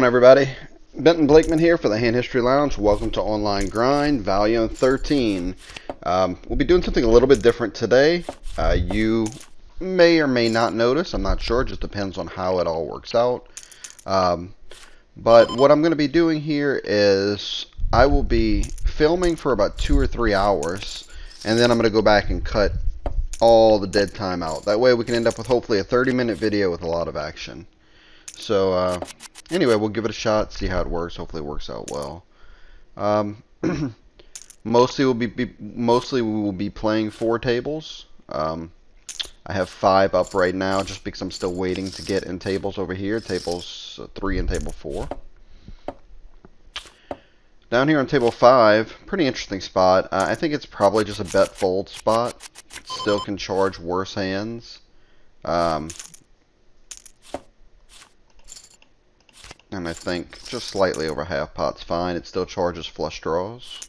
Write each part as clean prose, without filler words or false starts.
going, everybody? Benton Blakeman here for the Hand History Lounge. Welcome to Online Grind, Volume 13. We'll be doing something a little bit different today. You may or may not notice. I'm not sure. It just depends on how it all works out. But what I'm going to be doing here is I will be filming for about 2 or 3 hours, and then I'm going to go back and cut all the dead time out. That way we can end up with hopefully a 30-minute video with a lot of action. So anyway, we'll give it a shot, see how it works. Hopefully it works out well. Mostly we will be playing 4 tables. I have 5 up right now just because I'm still waiting to get in tables over here. Tables 3 and table 4. Down here on table 5, pretty interesting spot. I think it's probably just a bet fold spot. Still can charge worse hands. And I think just slightly over half pot's fine. It still charges flush draws.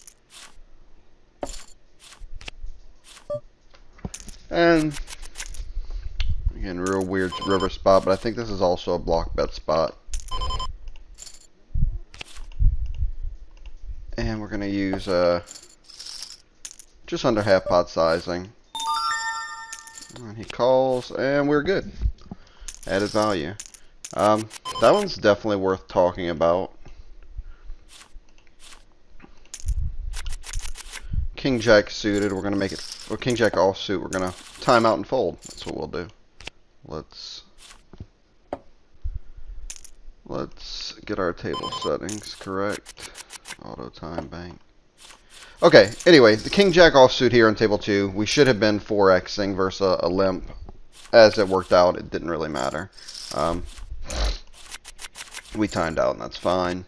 And again, real weird river spot, but I think this is also a block bet spot. And we're going to use just under half pot sizing. And he calls, and we're good. Added value. That one's definitely worth talking about. King Jack suited, we're going to make it, or King Jack offsuit, we're going to time out and fold. That's what we'll do. Let's get our table settings correct. Auto time bank. Okay, anyway, the King Jack offsuit here on table 2, we should have been 4xing versus a limp. As it worked out, it didn't really matter. We timed out, and that's fine.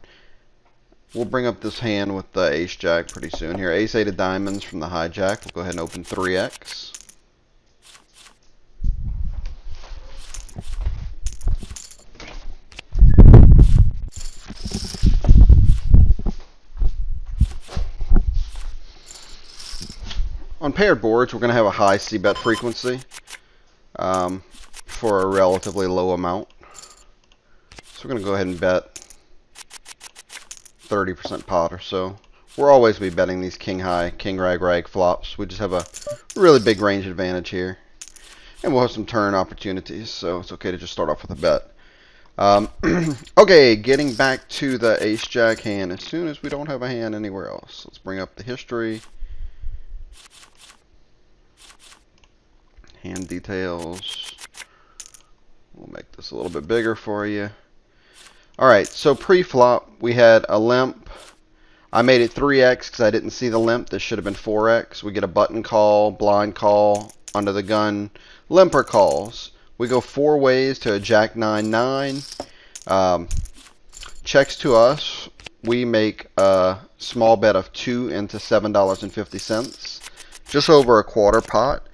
We'll bring up this hand with the ace jack pretty soon here. Ace 8 of diamonds from the hijack. We'll go ahead and open 3x. On paired boards, we're going to have a high c-bet frequency for a relatively low amount. So we're going to go ahead and bet 30% pot or so. We'll always be betting these king high, king rag flops. We just have a really big range advantage here. And we'll have some turn opportunities, so it's okay to just start off with a bet. Okay, getting back to the ace jack hand as soon as we don't have a hand anywhere else. Let's bring up the history. Hand details. We'll make this a little bit bigger for you. Alright, so pre-flop we had a limp. I made it 3x because I didn't see the limp. This should have been 4x. We get a button call, blind call, under the gun, limper calls. We go 4 ways to a jack 9-9. Checks to us. We make a small bet of 2 into $7.50. Just over a quarter pot.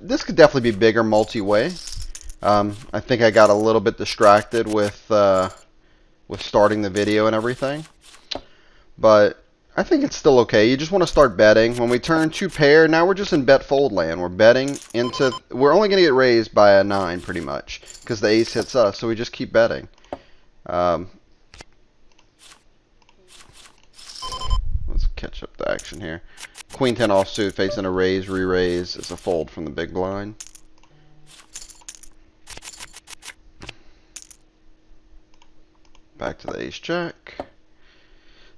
This could definitely be bigger multi-way. I think I got a little bit distracted with starting the video and everything. But I think it's still okay. You just want to start betting. When we turn 2 pair, now we're just in bet fold land. We're betting into, we're only going to get raised by a 9 pretty much because the ace hits us, so we just keep betting. Let's catch up the action here. Queen 10 offsuit facing a raise, re-raise is a fold from the big blind. Back to the ace jack.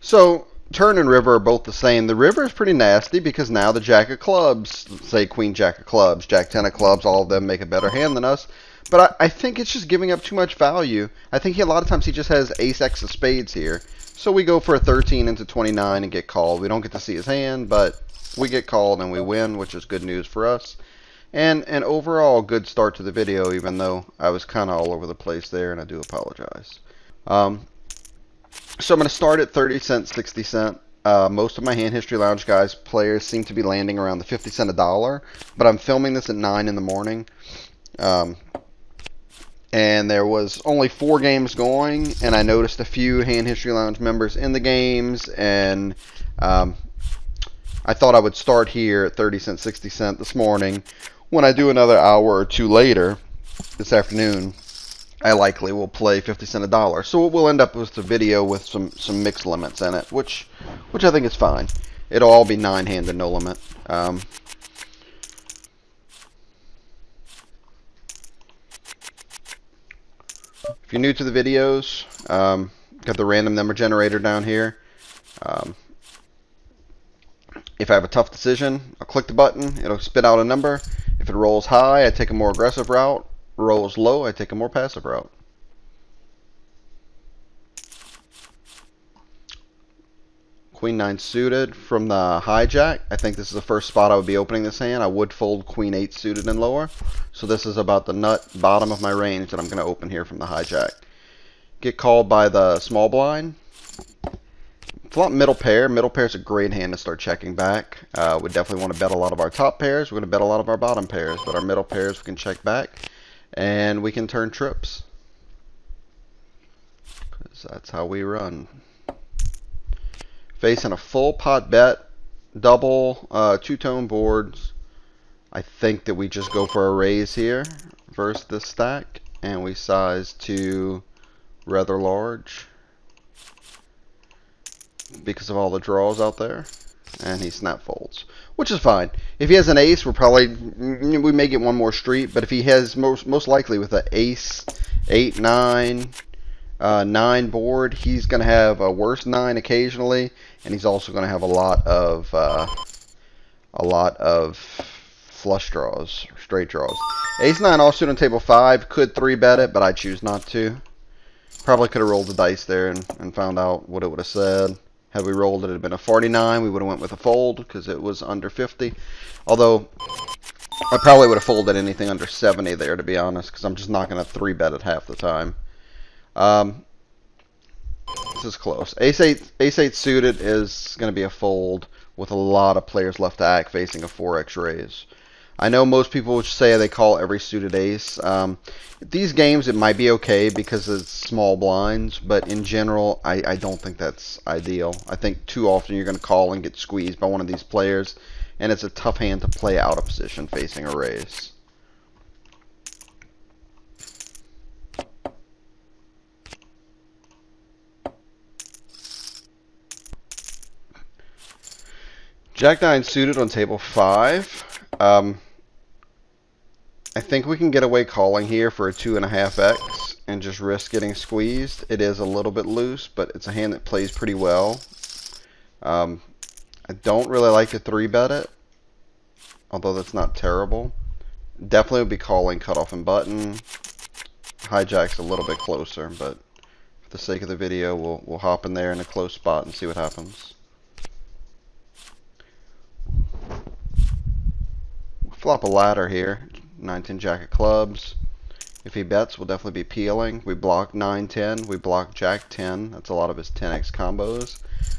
So turn and river are both the same. The river is pretty nasty because now the jack of clubs, say queen jack of clubs, jack 10 of clubs, all of them make a better hand than us. But I think it's just giving up too much value. I think a lot of times he just has ace x of spades here. So we go for a 13 into 29 and get called. We don't get to see his hand, but we get called and we win, which is good news for us. And an overall good start to the video, even though I was kind of all over the place there, and I do apologize. So I'm going to start at 30 cents, 60 cent. Most of my Hand History Lounge guys, players seem to be landing around the 50 cent a dollar, but I'm filming this at 9 in the morning. And there was only 4 games going, and I noticed a few Hand History Lounge members in the games, and I thought I would start here at 30 cents, 60 cent this morning. When I do another hour or 2 later, this afternoon, I likely will play 50 cent a dollar. So we'll end up with a video with some mixed limits in it, which I think is fine. It'll all be 9-handed, no limit. If you're new to the videos, got the random number generator down here. If I have a tough decision, I'll click the button. It'll spit out a number. If it rolls high, I take a more aggressive route. Rolls low, I take a more passive route. Queen 9 suited from the hijack. I think this is the first spot I would be opening this hand. I would fold Queen 8 suited and lower. So this is about the nut bottom of my range that I'm going to open here from the hijack. Get called by the small blind. Flop middle pair. Middle pair is a great hand to start checking back. We definitely want to bet a lot of our top pairs. We're going to bet a lot of our bottom pairs. But our middle pairs we can check back. And we can turn trips. Because that's how we run. Facing a full pot bet. Double two-tone boards. I think that we just go for a raise here versus this stack. And we size to rather large. Because of all the draws out there, and he snap folds, which is fine. If he has an ace, we may get one more street, but if he has most likely with an ace, 8, 9, 9 board, he's going to have a worse 9 occasionally, and he's also going to have a lot of flush draws, straight draws. Ace 9 offsuit on table 5 could 3-bet it, but I choose not to. Probably could have rolled the dice there and found out what it would have said. Had we rolled it, it had been a 49. We would have went with a fold because it was under 50. Although, I probably would have folded anything under 70 there, to be honest, because I'm just not going to 3-bet it half the time. This is close. Ace 8 suited is going to be a fold with a lot of players left to act facing a 4x raise. I know most people would say they call every suited ace. These games, it might be okay because it's small blinds, but in general, I don't think that's ideal. I think too often you're going to call and get squeezed by one of these players, and it's a tough hand to play out of position facing a raise. Jack 9 suited on table 5. I think we can get away calling here for a 2.5x and just risk getting squeezed. It is a little bit loose, but it's a hand that plays pretty well. I don't really like to 3-bet it, although that's not terrible. Definitely would be calling cutoff and button. Hijack's a little bit closer, but for the sake of the video, we'll hop in there in a close spot and see what happens. Flop a ladder here. 9-10 jack of clubs. If he bets, we'll definitely be peeling. We block 9-10. We block jack 10. That's a lot of his 10x combos.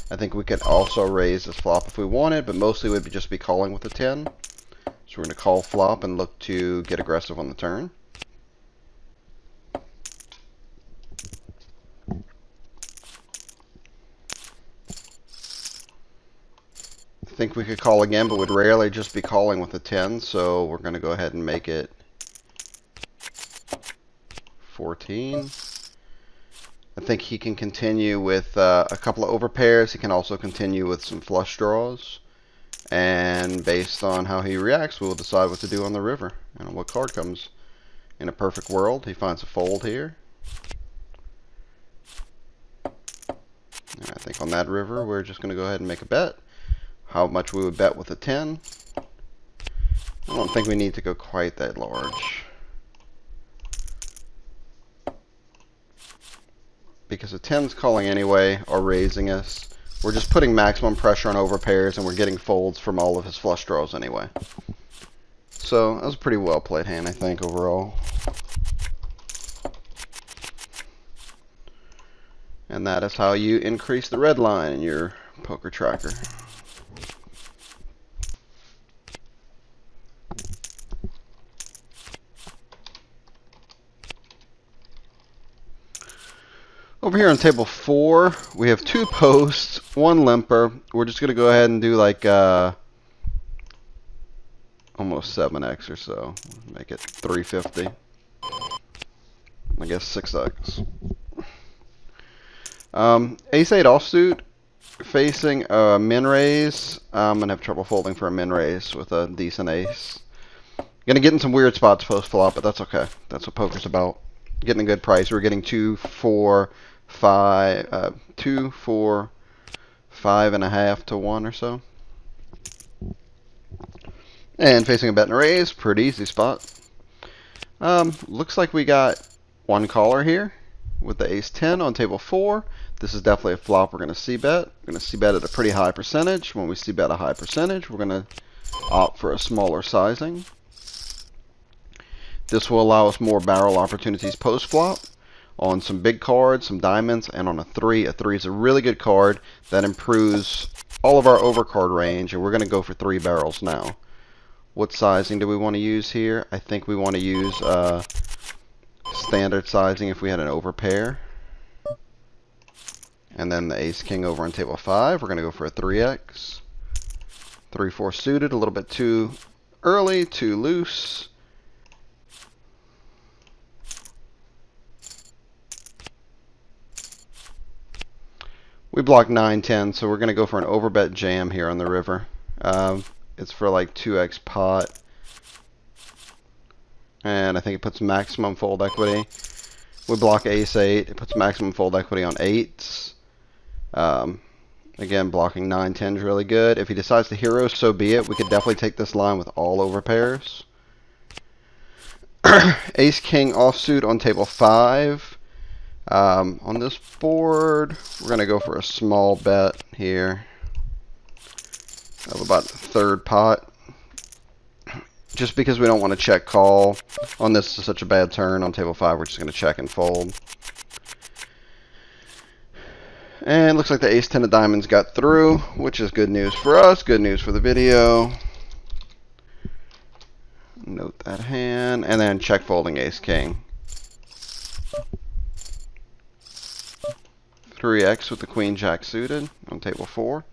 I think we could also raise this flop if we wanted, but mostly we'd just be calling with a 10. So we're going to call flop and look to get aggressive on the turn. I think we could call again, but would rarely just be calling with a 10, so we're going to go ahead and make it 14. I think he can continue with a couple of overpairs. He can also continue with some flush draws. And based on how he reacts, we'll decide what to do on the river and what card comes. In a perfect world, he finds a fold here. And I think on that river, we're just going to go ahead and make a bet. How much we would bet with a 10. I don't think we need to go quite that large. Because a 10's calling anyway, or raising us. We're just putting maximum pressure on overpairs, and we're getting folds from all of his flush draws anyway. So, that was a pretty well played hand, I think, overall. And that is how you increase the red line in your poker tracker. Over here on table 4, we have 2 posts, 1 limper. We're just going to go ahead and do like almost 7x or so. Make it 350. I guess 6x. Ace-8 offsuit facing a min raise. I'm going to have trouble folding for a min raise with a decent ace. Going to get in some weird spots post-flop, but that's okay. That's what poker's about. Getting a good price. We're getting 2, 4, 5, 2, 4, 5.5 to 1 or so. And facing a bet and a raise, pretty easy spot. Looks like we got one caller here with the ace-10 on table 4. This is definitely a flop we're going to c-bet. We're going to c-bet at a pretty high percentage. When we c-bet a high percentage, we're going to opt for a smaller sizing. This will allow us more barrel opportunities post-flop on some big cards, some diamonds, and on a 3. A 3 is a really good card that improves all of our overcard range, and we're going to go for 3 barrels now. What sizing do we want to use here? I think we want to use standard sizing if we had an overpair. And then the ace-king over on table 5, we're going to go for a 3x. 3-4 suited, a little bit too early, too loose. We blocked 9-10, so we're going to go for an overbet jam here on the river. It's for like 2x pot. And I think it puts maximum fold equity. We block ace-8. It puts maximum fold equity on 8s. Again, blocking 9-10 is really good. If he decides to hero, so be it. We could definitely take this line with all overpairs. Ace-king offsuit on table 5. On this board, we're going to go for a small bet here of about third pot. Just because we don't want to check call on this is such a bad turn. On table 5, we're just going to check and fold. And looks like the ace-10 of diamonds got through, which is good news for us, good news for the video. Note that hand, and then check folding ace-king. 3x with the queen-jack suited on table 4.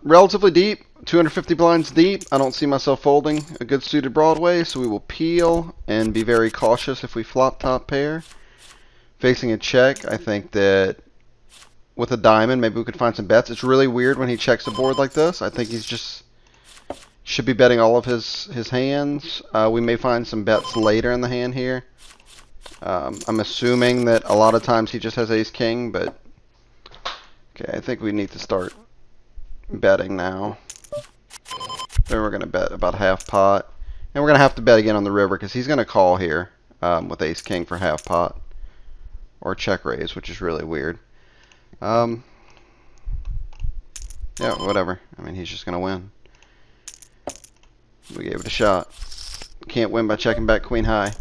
Relatively deep, 250 blinds deep. I don't see myself folding a good suited Broadway, so we will peel and be very cautious if we flop top pair. Facing a check, I think that with a diamond, maybe we could find some bets. It's really weird when he checks a board like this. I think he's just should be betting all of his hands. We may find some bets later in the hand here. I'm assuming that a lot of times he just has ace-king, but okay, I think we need to start betting now. Then we're going to bet about half pot. And we're going to have to bet again on the river because he's going to call here with ace-king for half pot. Or check raise, which is really weird. Yeah, whatever. I mean, he's just going to win. We gave it a shot. Can't win by checking back queen high.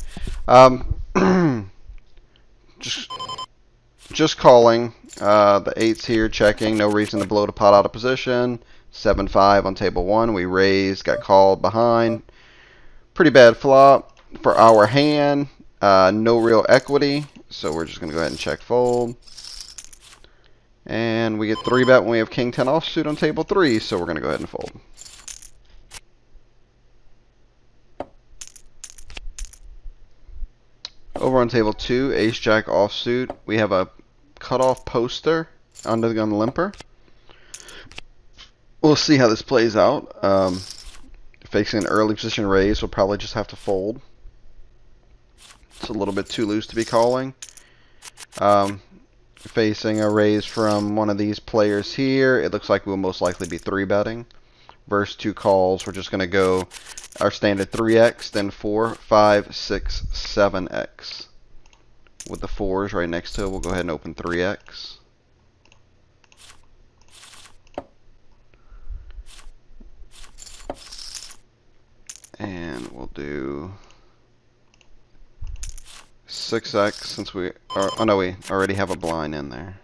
Just calling. The 8's here, checking. No reason to blow the pot out of position. 7-5 on table 1. We raised, got called behind. Pretty bad flop for our hand. No real equity. So we're just going to go ahead and check fold. And we get 3-bet when we have king 10 offsuit on table 3. So we're going to go ahead and fold. Over on table 2, ace-jack offsuit. We have a cutoff poster under the gun limper. We'll see how this plays out. Facing an early position raise, we'll probably just have to fold. It's a little bit too loose to be calling. Facing a raise from one of these players here, it looks like we'll most likely be 3-betting. Versus 2 calls, we're just going to go our standard 3x, then 4, 5, 6, 7x. With the 4s right next to it, we'll go ahead and open 3x. And we'll do 6x since we are, oh no, we already have a blind in there.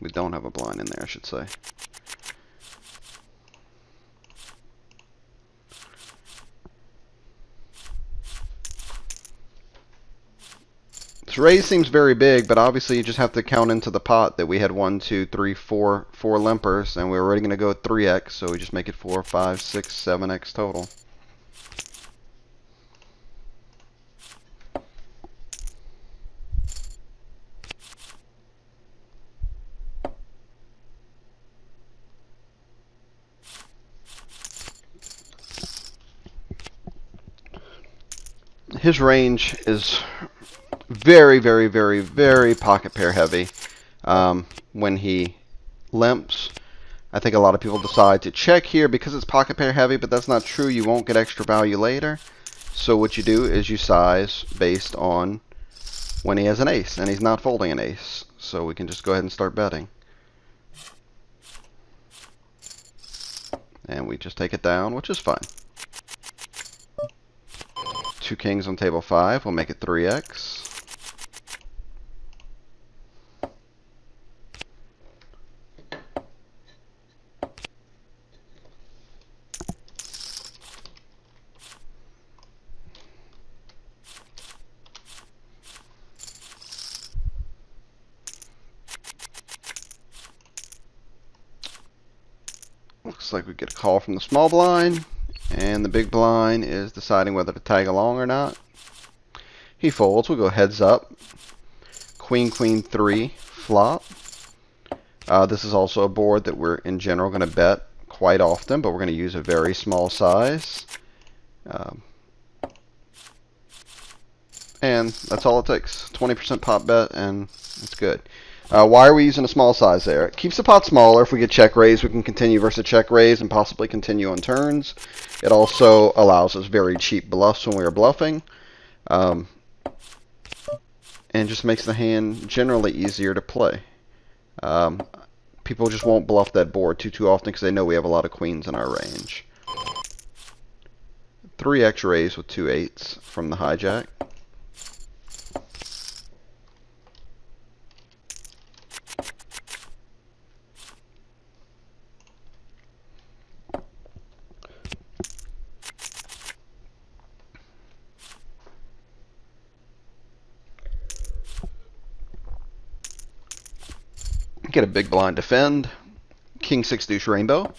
We don't have a blind in there, I should say. Raise seems very big, but obviously you just have to count into the pot that we had 1, 2, 3, 4 limpers, and we were already going to go 3x, so we just make it 4, 5, 6, 7x total. His range is very, very, very, very pocket pair heavy. When he limps, I think a lot of people decide to check here because it's pocket pair heavy, but that's not true. You won't get extra value later. So what you do is you size based on when he has an ace, and he's not folding an ace. So we can just go ahead and start betting. And we just take it down, which is fine. 2 kings on table 5, we'll make it 3x. Looks like we get a call from the small blind, and the big blind is deciding whether to tag along or not. He folds. We'll go heads up. Queen, queen 3 flop. This is also a board that we're in general going to bet quite often, but we're going to use a very small size. And that's all it takes. 20% pot bet, and it's good. Why are we using a small size there? It keeps the pot smaller. If we get check raise, we can continue versus check raise and possibly continue on turns. It also allows us very cheap bluffs when we are bluffing. And just makes the hand generally easier to play. People just won't bluff that board too often because they know we have a lot of queens in our range. 3x raise with 2 8s from the hijack. Get a big blind defend. King 6 deuce rainbow.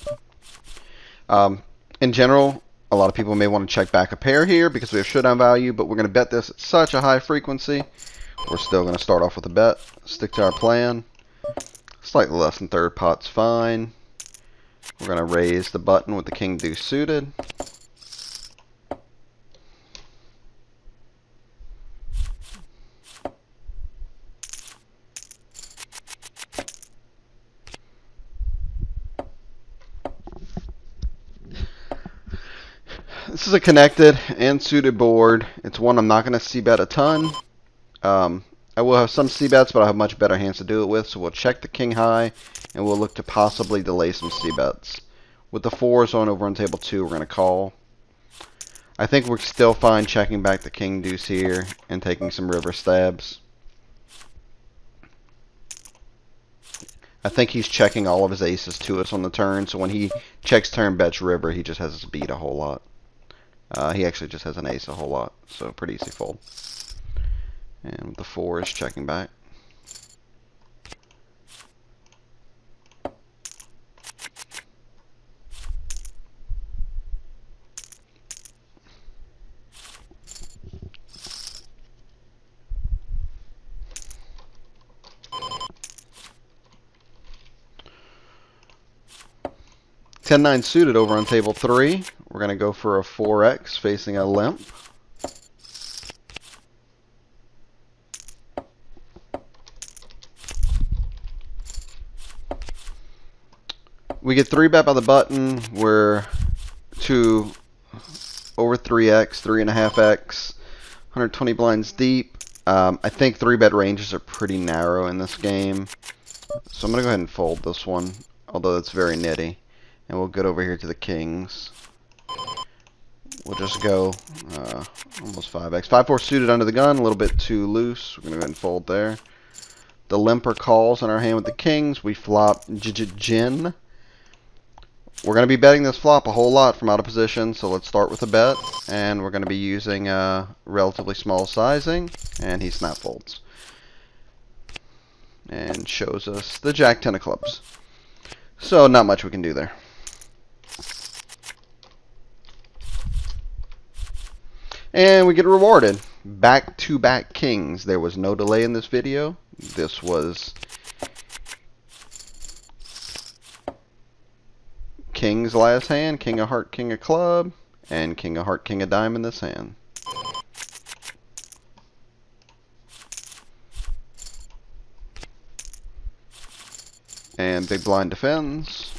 In general, a lot of people may want to check back a pair here because we have showdown value, but we're going to bet this at such a high frequency. We're still going to start off with a bet. Stick to our plan. Slightly less than third pot's fine. We're going to raise the button with the king deuce suited. This is a connected and suited board. It's one I'm not going to c-bet a ton. I will have some c-bets, but I have much better hands to do it with. So we'll check the king high, and we'll look to possibly delay some c-bets. With the 4s on over on table 2, we're going to call. I think we're still fine checking back the king deuce here and taking some river stabs. I think he's checking all of his aces to us on the turn, so when he checks turn bets river, he just has us beat a whole lot. He actually just has an ace a whole lot, so pretty easy fold. And the 4 is checking back. Ten 9 suited over on table 3. We're going to go for a 4x facing a limp. We get 3-bet by the button. We're to over 3x, 3.5x, 120 blinds deep. I think 3-bet ranges are pretty narrow in this game. So I'm going to go ahead and fold this one, although it's very nitty. And we'll get over here to the kings. We'll just go almost 5x. 5-4 suited under the gun, a little bit too loose. We're going to go ahead and fold there. The limper calls in our hand with the kings. We flop gin. We're going to be betting this flop a whole lot from out of position, so let's start with a bet. And we're going to be using relatively small sizing, and he snap folds. and shows us the Jack 10 of clubs. So not much we can do there. And we get rewarded. Back-to-back kings. There was no delay in this video. This was king's last hand, king of heart, king of club, and king of heart, king of diamond this hand. And big blind defends.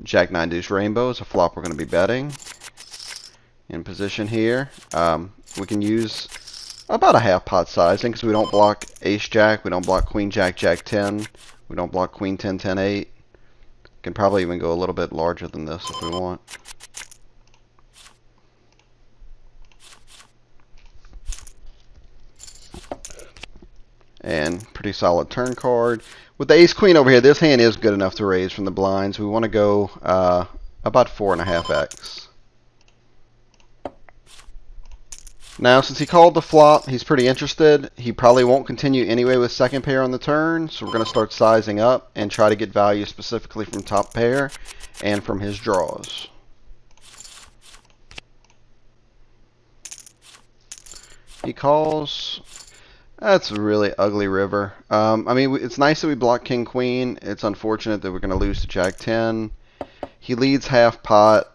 Jack 9 deuce rainbow is a flop we're going to be betting. In position here, we can use about a half pot sizing because we don't block ace jack, we don't block queen jack, jack 10, we don't block queen 10, 10, 8. Can probably even go a little bit larger than this if we want. And pretty solid turn card. With the ace queen over here, this hand is good enough to raise from the blinds. We want to go about 4.5x. Now, since he called the flop, he's pretty interested. He probably won't continue anyway with second pair on the turn, so we're going to start sizing up and try to get value specifically from top pair and from his draws. He calls. That's a really ugly river. I mean, it's nice that we block king queen. It's unfortunate that we're going to lose to jack 10. He leads half pot.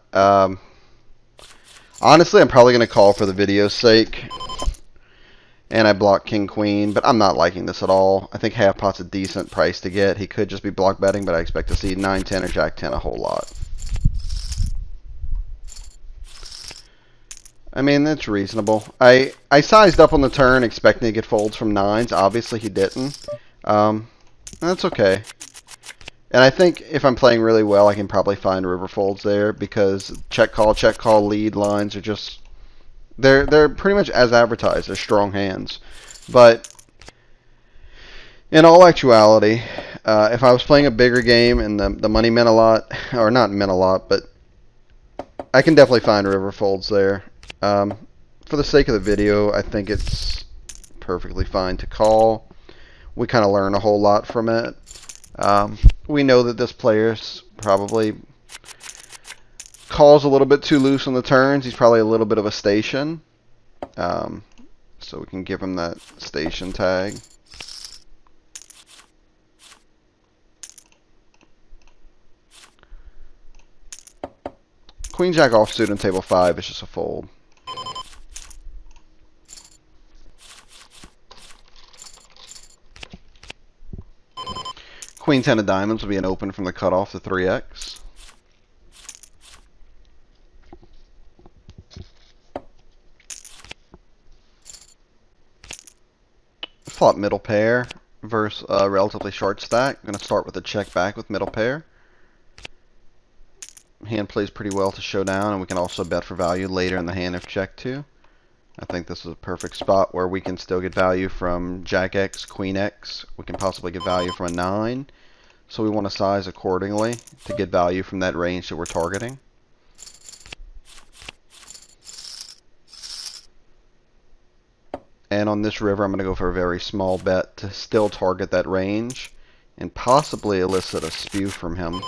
Honestly, I'm probably going to call for the video's sake. And I block king queen, but I'm not liking this at all. I think half pot's a decent price to get. He could just be block betting, but I expect to see 9, 10, or jack 10 a whole lot. I mean, that's reasonable. I sized up on the turn expecting to get folds from 9s. Obviously, he didn't. That's okay. And I think if I'm playing really well, I can probably find river folds there because check call lead lines are just... They're pretty much as advertised. They're strong hands. But in all actuality, if I was playing a bigger game and the money meant a lot, or not meant a lot, but I can definitely find river folds there. For the sake of the video, I think it's perfectly fine to call. We kind of learn a whole lot from it. We know that this player's probably calls a little bit too loose on the turns. He's probably a little bit of a station. So we can give him that station tag. Queen jack offsuit on table 5 is just a fold. Queen 10 of diamonds will be an open from the cutoff to 3x. Flop middle pair versus a relatively short stack. I'm going to start with a check back with middle pair. Hand plays pretty well to showdown, and we can also bet for value later in the hand if checked to. I think this is a perfect spot where we can still get value from jack X, queen X. We can possibly get value from a 9. So we want to size accordingly to get value from that range that we're targeting. And on this river, I'm going to go for a very small bet to still target that range and possibly elicit a spew from him.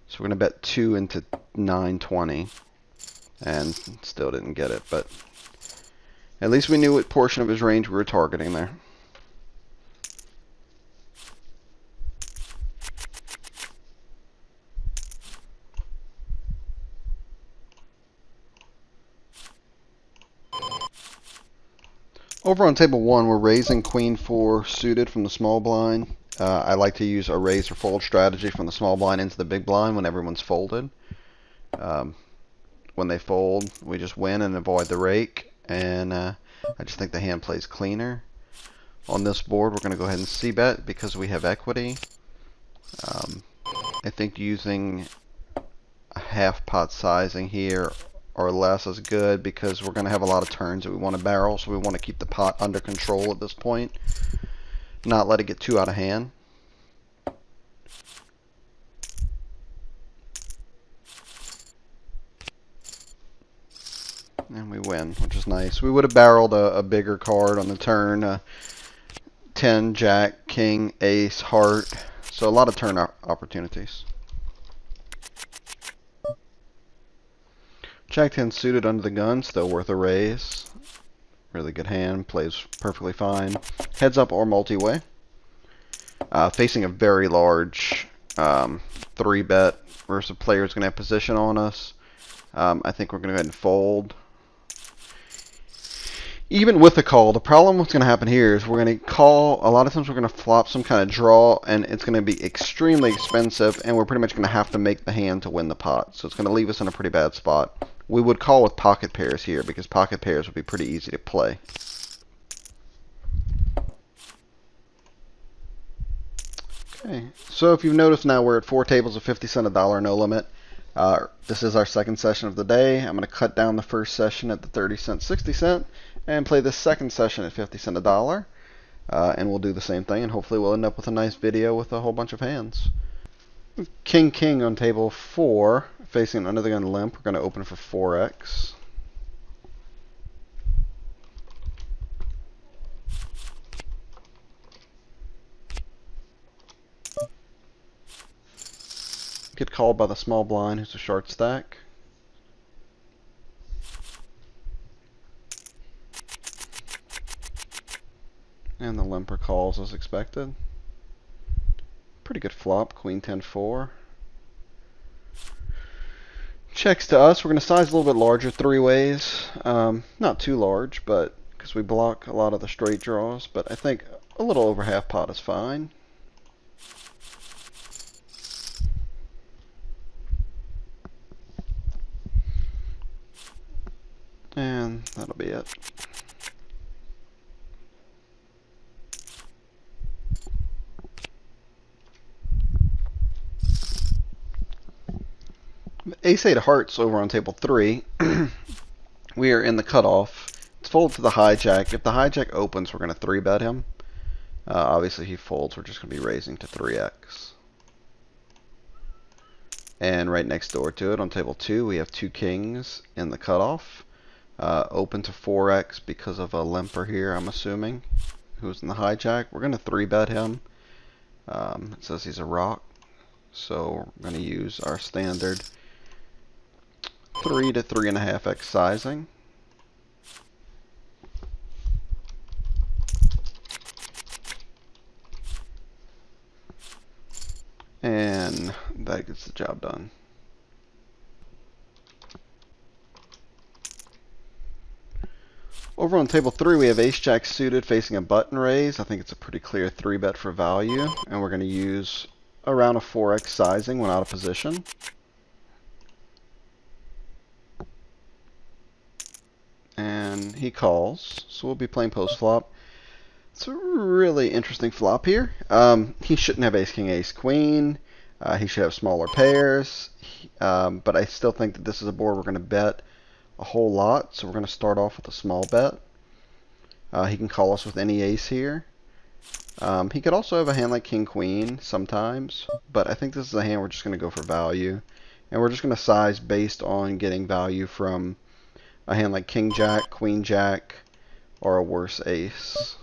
So we're going to bet 2 into 920 and still didn't get it, but at least we knew what portion of his range we were targeting there. Over on table 1, we're raising queen 4 suited from the small blind. I like to use a raise or fold strategy from the small blind into the big blind when everyone's folded. When they fold, we just win and avoid the rake, and I just think the hand plays cleaner. On this board, we're going to go ahead and c-bet because we have equity. I think using a half pot sizing here or less is good because we're going to have a lot of turns that we want to barrel, so we want to keep the pot under control at this point, not let it get too out of hand. And we win, which is nice. We would have barreled a bigger card on the turn. 10, Jack, King, Ace, Heart. So a lot of turn opportunities. Jack 10 suited under the gun, still worth a raise. Really good hand, plays perfectly fine. Heads up or multi-way. Facing a very large 3-bet versus a player who's going to have position on us. I think we're going to go ahead and fold. Even with a call, the problem what's going to happen here is we're going to call, a lot of times we're going to flop some kind of draw, and it's going to be extremely expensive, and we're pretty much going to have to make the hand to win the pot. So it's going to leave us in a pretty bad spot. We would call with pocket pairs here, because pocket pairs would be pretty easy to play. Okay, so if you've noticed now we're at 4 tables of 50 cent, $1 no limit. This is our second session of the day. I'm going to cut down the first session at the 30 cent, 60 cent, and play the second session at 50 cent, $1. And we'll do the same thing, and hopefully we'll end up with a nice video with a whole bunch of hands. King, King on table 4, facing under the gun limp. We're going to open for 4x. Get called by the small blind, who's a short stack. And the limper calls as expected. Pretty good flop, Queen 10-4. Checks to us. We're going to size a little bit larger, 3 ways. Not too large, but because we block a lot of the straight draws. But I think a little over half pot is fine. And that'll be it. Ace-8 of hearts over on table 3. We are in the cutoff. It's fold to the hijack. If the hijack opens, we're going to 3-bet him. Obviously, he folds. We're just going to be raising to 3x. And right next door to it on table 2, we have 2 kings in the cutoff. Open to 4x because of a limper here, I'm assuming, who's in the hijack. We're going to 3-bet him. It says he's a rock. So we're going to use our standard 3 to 3.5x sizing. And that gets the job done. Over on table 3, we have ace-jack suited facing a button raise. I think it's a pretty clear 3-bet for value. And we're going to use around a 4x sizing when out of position. And he calls, so we'll be playing post-flop. It's a really interesting flop here. He shouldn't have ace-king, ace-queen. He should have smaller pairs. But I still think that this is a board we're going to bet a whole lot, so we're going to start off with a small bet. He can call us with any ace here. He could also have a hand like king-queen sometimes, but I think this is a hand we're just going to go for value. And we're just going to size based on getting value from a hand like king-jack, queen-jack, or a worse ace.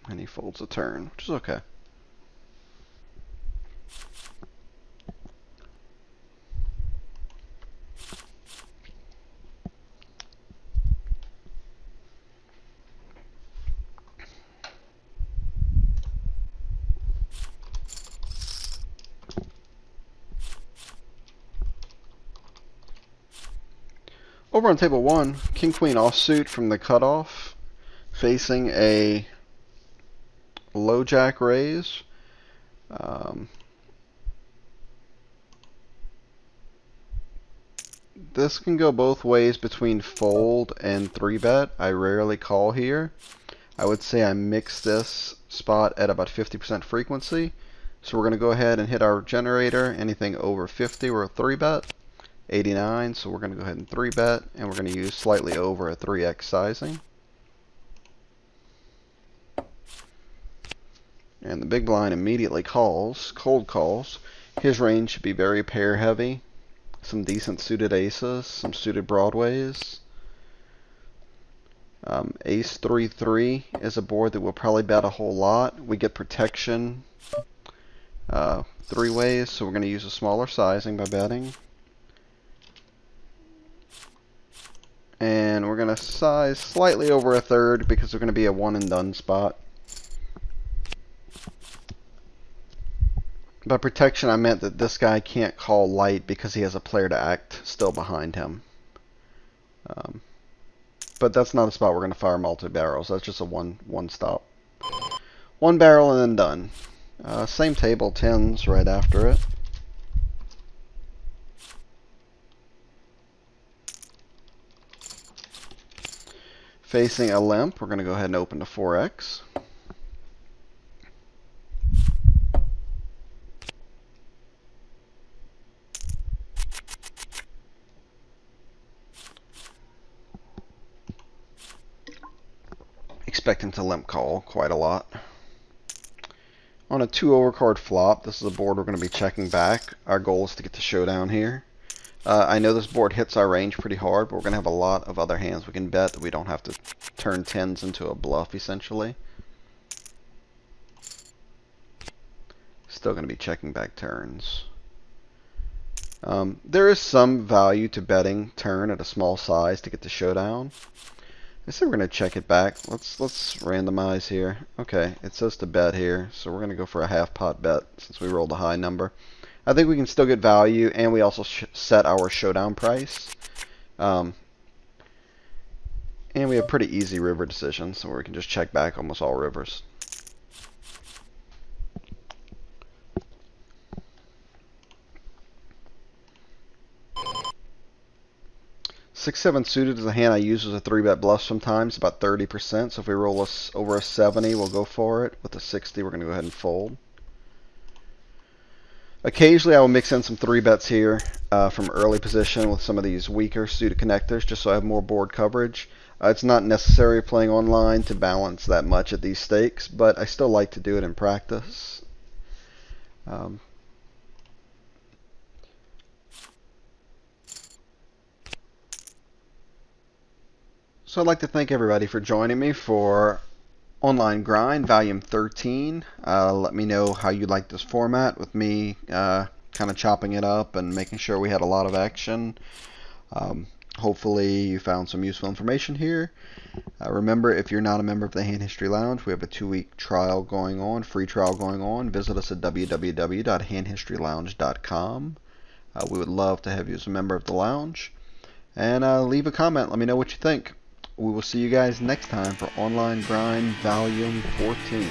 And he folds a turn, which is okay. Over on table 1, king-queen offsuit from the cutoff, facing a low jack raise. This can go both ways between fold and 3-bet. I rarely call here. I would say I mix this spot at about 50% frequency. So we're going to go ahead and hit our generator. Anything over 50, we're a 3-bet. 89, so we're going to go ahead and 3-bet, and we're going to use slightly over a 3x sizing. And the big blind immediately calls, cold calls. His range should be very pair heavy. some decent suited aces, some suited Broadways. Ace 3-3 is a board that we'll probably bet a whole lot. We get protection 3 ways, so we're going to use a smaller sizing by betting. And we're going to size slightly over a third because we're going to be a one and done spot. By protection, I meant that this guy can't call light because he has a player to act still behind him. But that's not a spot we're going to fire multi-barrels. That's just a one stop. One barrel and then done. Same table, tens right after it. Facing a limp, we're going to go ahead and open to 4x. Expecting to limp call quite a lot. On a 2 overcard flop, this is a board we're going to be checking back. Our goal is to get to showdown here. I know this board hits our range pretty hard, but we're going to have a lot of other hands we can bet that we don't have to turn tens into a bluff, essentially. Still going to be checking back turns. There is some value to betting turn at a small size to get to showdown. I say we're going to check it back. Let's randomize here. Okay, it says to bet here, so we're going to go for a half pot bet since we rolled a high number. I think we can still get value, and we also set our showdown price. And we have pretty easy river decisions, so we can just check back almost all rivers. Six, seven suited is a hand I use as a 3-bet bluff sometimes, about 30%. So if we roll over a 70, we'll go for it. With a 60, we're going to go ahead and fold. Occasionally, I will mix in some 3-bets here from early position with some of these weaker suited connectors, just so I have more board coverage. It's not necessary playing online to balance that much at these stakes, but I still like to do it in practice. So I'd like to thank everybody for joining me for Online Grind Volume 13. Let me know how you like this format with me kind of chopping it up and making sure we had a lot of action. Hopefully you found some useful information here. Remember, if you're not a member of the Hand History Lounge, we have a 2-week trial going on, free trial going on. Visit us at www.handhistorylounge.com. We would love to have you as a member of the lounge. And leave a comment. Let me know what you think. We will see you guys next time for Online Grind Volume 14.